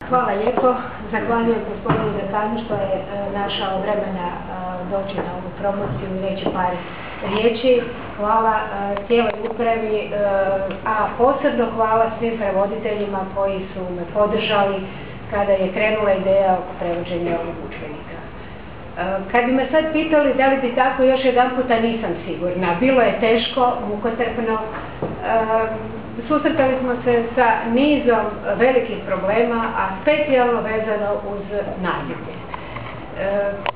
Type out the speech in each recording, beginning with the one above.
Hvala lijepo. Zahvaljujem gospodinu dekanu što je našao vremena doći na ovu promociju i reći par riječi. Hvala cijeloj upravi, a posebno hvala svim prevoditeljima koji su me podržali kada je krenula ideja oko prevođenja ovog udžbenika. Kad bi me sad pitali da li bi tako još jedan puta, nisam sigurna. Bilo je teško, mukotrpno. Susretali smo se sa nizom velikih problema, a specijalno vezano uz nazivlje.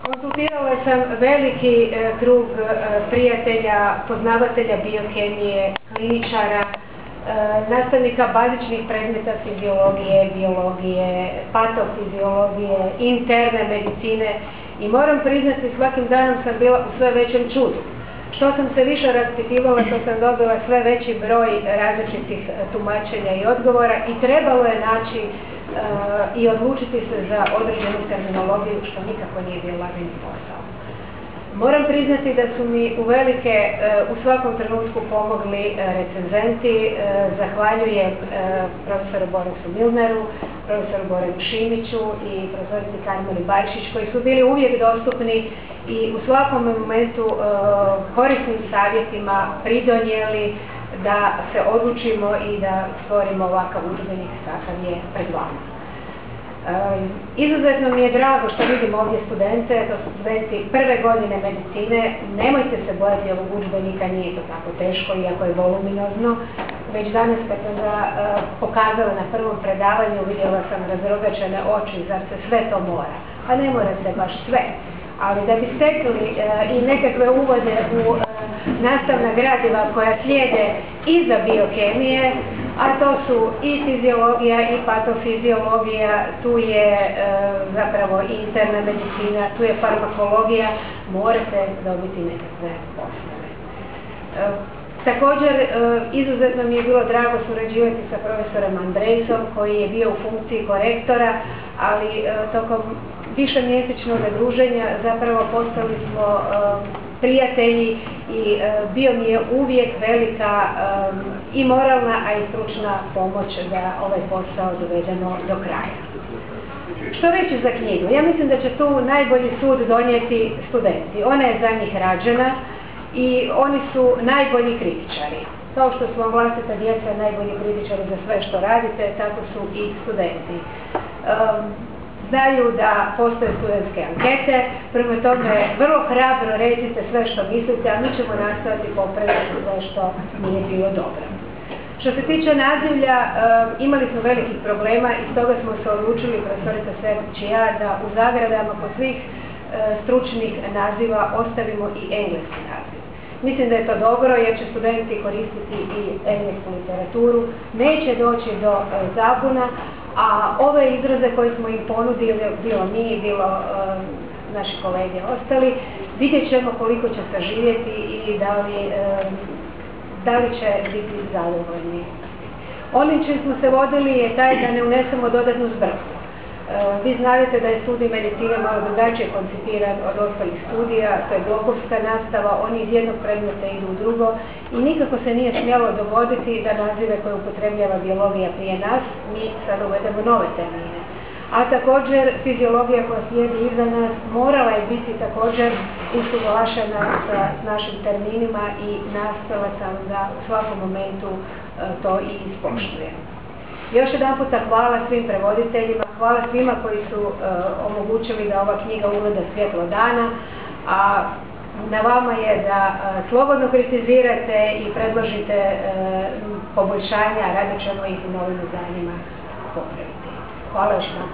Konsultirala sam veliki krug prijatelja, poznavatelja biokemije, kliničara, nastavnika bazičnih predmeta fiziologije, biologije, patofiziologije, interne medicine i moram priznati, svakim danom sam bila u sve većem čudu. Što sam se više raspitivala, to sam dobila sve veći broj različitih tumačenja i odgovora i trebalo je naći i odlučiti se za određenu terminologiju, što nikako nije bio lagani posao. Moram priznati da su mi uvelike u svakom trenutku pomogli recenzenti. Zahvaljujem profesoru Borisu Milneru, profesoru Boranu Šimiću i profesorici Karmeli Bajšić, koji su bili uvijek dostupni i u svakom momentu korisnim savjetima pridonijeli da se odlučimo i da stvorimo ovakav udžbenik kakav je pred vama. Izuzetno mi je drago što vidim ovdje studente, to su studenti prve godine medicine. Nemojte se bojati ovog udžbenika, nije to tako teško, iako je voluminozno. Već danas kad sam ga pokazala na prvom predavanju, vidjela sam razrogačene oči, zar se sve to mora? Pa ne mora se baš sve, ali da bi stekli i nekakve uvode u nastavna gradiva koja slijede iza biokemije, a to su i fiziologija i patofiziologija, tu je zapravo i interna medicina, tu je farmakologija, morate dobiti nekakve osnove. Također, izuzetno mi je bilo drago surađivati sa profesorom Andrejsom, koji je bio u funkciji korektora, ali tokom višemjesečnog druženja zapravo postali smo prijatelji i bio mi je uvijek velika i moralna, a i stručna pomoć da ovaj posao dovedemo do kraja. Što reći za knjigu? Ja mislim da će tu najbolji sud donijeti studenti. Ona je za njih rađena i oni su najbolji kritičari. Kao što su vam vlastita djeca najbolji kritičari za sve što radite, tako su i studenti. Znaju da postoje studentske ankete, prema tome vrlo hrabro recite sve što mislite, a mi ćemo nastaviti popraviti sve što nije bilo dobro. Što se tiče nazivlja, imali smo velikih problema i stoga smo se odlučili, profesorica Sertić i ja, da u zagradama kod svih stručnih naziva ostavimo i engleski naziv. Mislim da je to dobro jer će studenti koristiti i englesku literaturu, neće doći do zabuna, a ove izraze koje smo im ponudili, bilo mi, bilo naši kolege ostali, vidjet ćemo koliko će saživjeti i da li će biti zadovoljni. Onim čim smo se vodili je taj da ne unesemo dodatnu zbrku. Vi znate da je studij medicine malo drugačije koncipiran od ostalih studija, to je blokovska nastava, oni iz jednog predmeta idu u drugo i nikako se nije smjelo dogoditi da nazive koje upotrebljava biologija prije nas, mi sad uvedemo nove termine. A također fiziologija koja slijedi iza nas morala je biti također usuglašena sa našim terminima i nastala sam da u svakom momentu to i ispoštujem. Još jedan puta hvala svim prevoditeljima, hvala svima koji su omogućili da ova knjiga ugleda svjetlo dana, a na vama je da slobodno kritizirate i predložite poboljšanja, rado ćemo ih u novim izdanjima popraviti. Hvala još jednom.